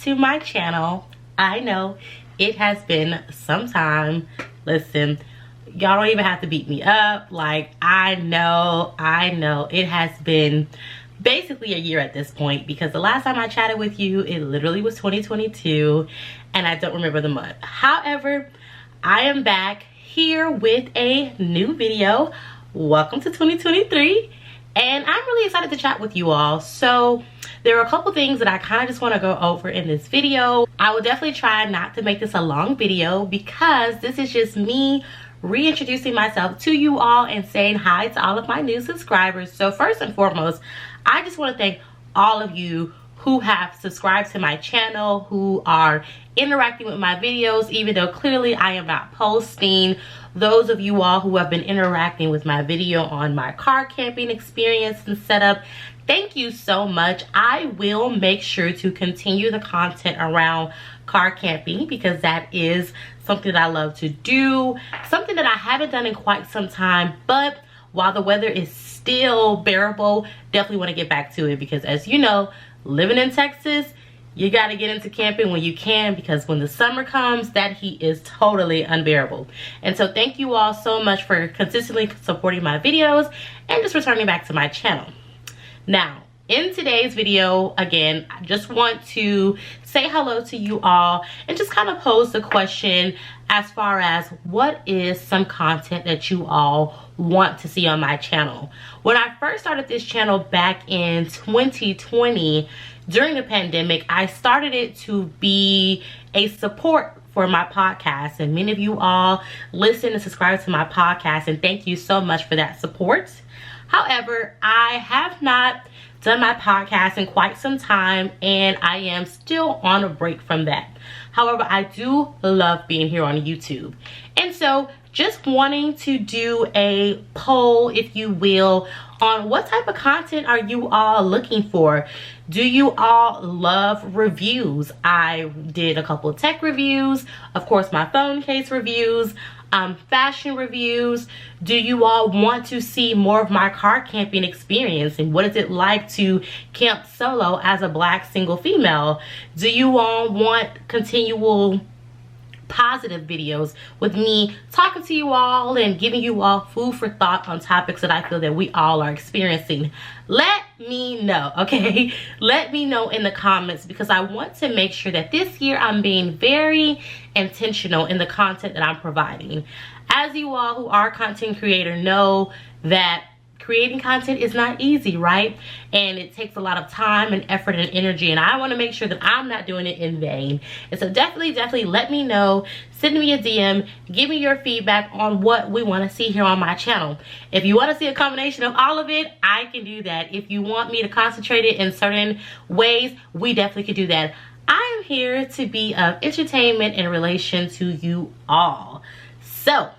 to my channel. I know it has been some time. Listen, y'all don't even have to beat me up. Like, I know it has been basically a year at this point, because the last time I chatted with you, it literally was 2022 and I don't remember the month. However, I am back here with a new video. Welcome to 2023, and I'm really excited to chat with you all. So there are a couple things that I kind of just want to go over in this video. I will definitely try not to make this a long video, because this is just me reintroducing myself to you all and saying hi to all of my new subscribers. So first and foremost, I just want to thank all of you who have subscribed to my channel, who are interacting with my videos, even though clearly I am not posting. Those of you all who have been interacting with my video on my car camping experience and setup, thank you so much. I will make sure to continue the content around car camping, because that is something that I love to do, something that I haven't done in quite some time. But while the weather is still bearable, definitely want to get back to it, because as you know, living in Texas, you got to get into camping when you can, because when the summer comes, that heat is totally unbearable. And so thank you all so much for consistently supporting my videos and just returning back to my channel. Now, in today's video, again, I just want to say hello to you all and just kind of pose the question as far as what is some content that you all want to see on my channel. When I first started this channel back in 2020, during the pandemic, I started it to be a support for my podcast, and many of you all listen and subscribe to my podcast, and thank you so much for that support. However, I have not done my podcast in quite some time, and I am still on a break from that. However, I do love being here on YouTube, and so just wanting to do a poll, if you will, on what type of content are you all looking for. Do you all love reviews? I did a couple of tech reviews, of course my phone case reviews, fashion reviews. Do you all want to see more of my car camping experience, and what is it like to camp solo as a Black single female? Do you all want continual positive videos with me talking to you all and giving you all food for thought on topics that I feel that we all are experiencing? Let me know, okay? Let me know in the comments, because I want to make sure that this year I'm being very intentional in the content that I'm providing. As you all who are content creators know, that creating content is not easy, right? And it takes a lot of time and effort and energy, and I want to make sure that I'm not doing it in vain. And so definitely let me know. Send me a DM, give me your feedback on what we want to see here on my channel. If you want to see a combination of all of it, I can do that. If you want me to concentrate it in certain ways, we definitely can do that. I am here to be of entertainment in relation to you all. So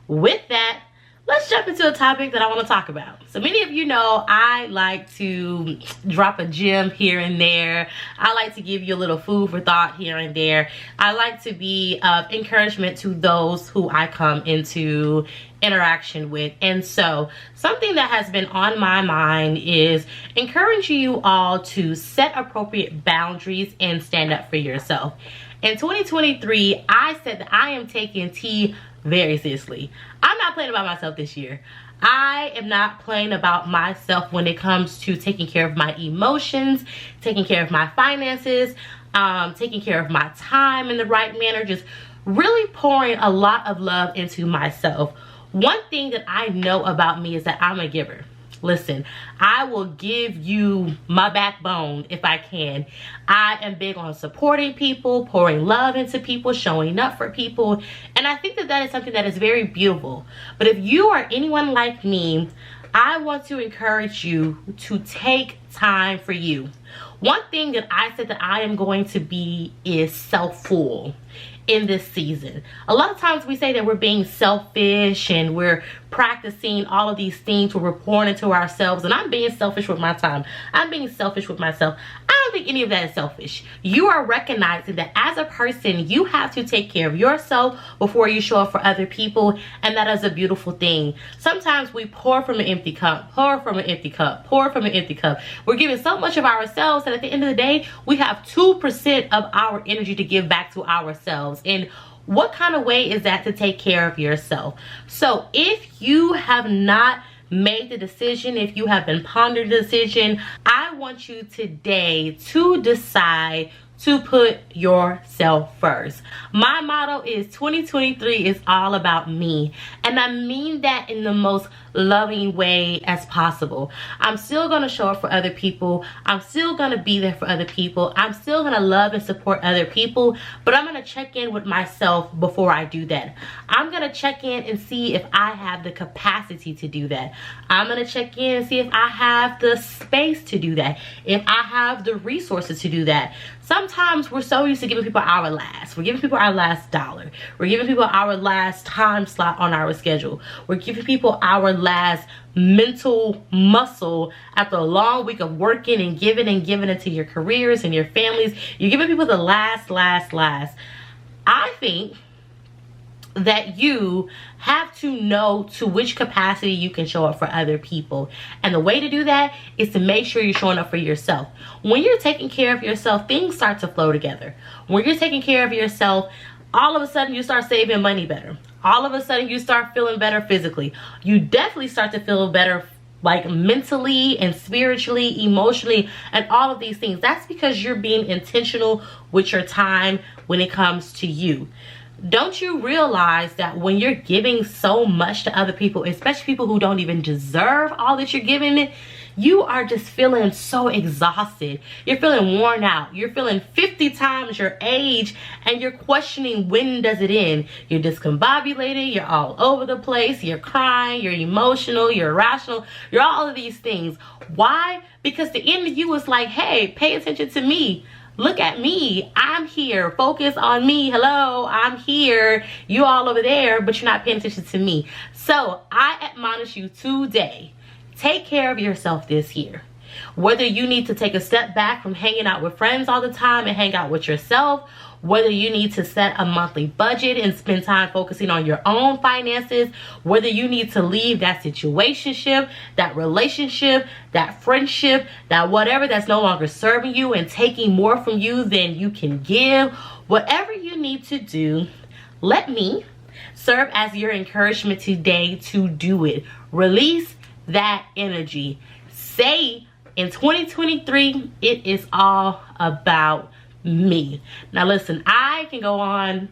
with that, let's jump into a topic that I want to talk about. So many of you know I like to drop a gem here and there. I like to give you a little food for thought here and there. I like to be of encouragement to those who I come into interaction with. And so something that has been on my mind is encouraging you all to set appropriate boundaries and stand up for yourself. In 2023, I said that I am taking tea very seriously. I'm not playing about myself this year. I am not playing about myself when it comes to taking care of my emotions, taking care of my finances, taking care of my time in the right manner, just really pouring a lot of love into myself. One thing that I know about me is that I'm a giver. Listen, I will give you my backbone if I can. I am big on supporting people, pouring love into people, showing up for people. And I think that that is something that is very beautiful. But if you are anyone like me, I want to encourage you to take time for you. One thing that I said that I am going to be is self-full. in this season. A lot of times we say that we're being selfish and we're practicing all of these things where we're pouring into ourselves, and I'm being selfish with my time. I'm being selfish with myself. I don't think any of that is selfish. You are recognizing that as a person, you have to take care of yourself before you show up for other people, and that is a beautiful thing. Sometimes we pour from an empty cup, pour from an empty cup, pour from an empty cup. We're giving so much of ourselves that at the end of the day, we have 2% of our energy to give back to ourselves. And what kind of way is that to take care of yourself? So if you have not made the decision, if you have been pondering the decision, I want you today to decide to put yourself first. My motto is 2023 is all about me, and I mean that in the most loving way as possible. I'm still gonna show up for other people. I'm still gonna be there for other people. I'm still gonna love and support other people, but I'm gonna check in with myself before I do that. I'm gonna check in and see if I have the capacity to do that. I'm gonna check in and see if I have the space to do that, if I have the resources to do that. Sometimes we're so used to giving people our last. We're giving people our last dollar. We're giving people our last time slot on our schedule. We're giving people our last mental muscle after a long week of working and giving into your careers and your families. You're giving people the last. I think that you have to know to which capacity you can show up for other people, and the way to do that is to make sure you're showing up for yourself. When you're taking care of yourself, things start to flow together. When you're taking care of yourself, all of a sudden you start saving money better. All of a sudden you start feeling better physically. You definitely start to feel better like mentally and spiritually, emotionally, and all of these things. That's because you're being intentional with your time when it comes to you. Don't you realize that when you're giving so much to other people, especially people who don't even deserve all that you're giving, you are just feeling so exhausted. You're feeling worn out. You're feeling 50 times your age, and you're questioning, when does it end? You're discombobulated. You're all over the place. You're crying. You're emotional. You're irrational. You're all of these things. Why? Because the end of you is like, hey, pay attention to me. Look at me. I'm here. Focus on me. Hello, I'm here. You all over there, but you're not paying attention to me. So I admonish you today, take care of yourself this year. Whether you need to take a step back from hanging out with friends all the time and hang out with yourself, whether you need to set a monthly budget and spend time focusing on your own finances, whether you need to leave that situationship, that relationship, that friendship, that whatever that's no longer serving you and taking more from you than you can give, whatever you need to do, let me serve as your encouragement today to do it. Release that energy. Say, in 2023, it is all about me. Now listen, I can go on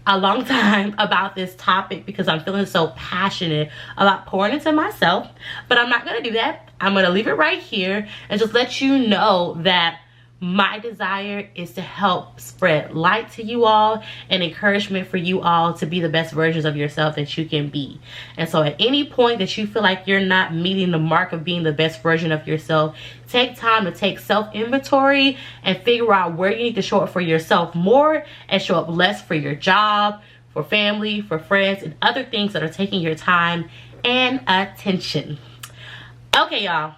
a long time about this topic because I'm feeling so passionate about pouring into myself, but I'm not going to do that. I'm going to leave it right here and just let you know that my desire is to help spread light to you all and encouragement for you all to be the best versions of yourself that you can be. And so at any point that you feel like you're not meeting the mark of being the best version of yourself, take time to take self-inventory and figure out where you need to show up for yourself more and show up less for your job, for family, for friends, and other things that are taking your time and attention. Okay, y'all.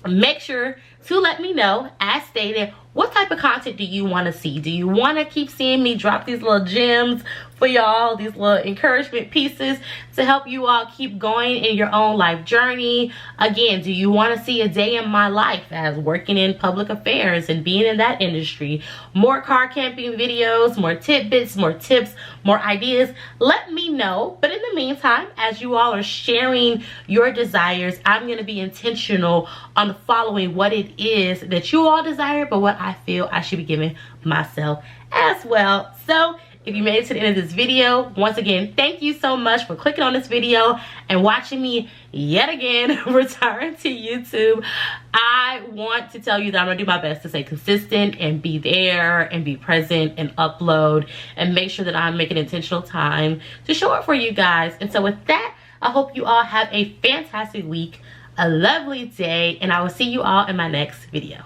Make sure to let me know, as stated, what type of content do you want to see? Do you want to keep seeing me drop these little gems for y'all, these little encouragement pieces to help you all keep going in your own life journey? Again, do you want to see a day in my life as working in public affairs and being in that industry? More car camping videos, more tidbits, more tips, more ideas? Let me know. But in the meantime, as you all are sharing your desires, I'm going to be intentional on following what it is that you all desire, but what I feel I should be giving myself as well. So if you made it to the end of this video, once again, thank you so much for clicking on this video and watching me yet again return to YouTube. I want to tell you that I'm gonna do my best to stay consistent and be there and be present and upload and make sure that I'm making intentional time to show up for you guys. And so with that, I hope you all have a fantastic week, a lovely day, and I will see you all in my next video.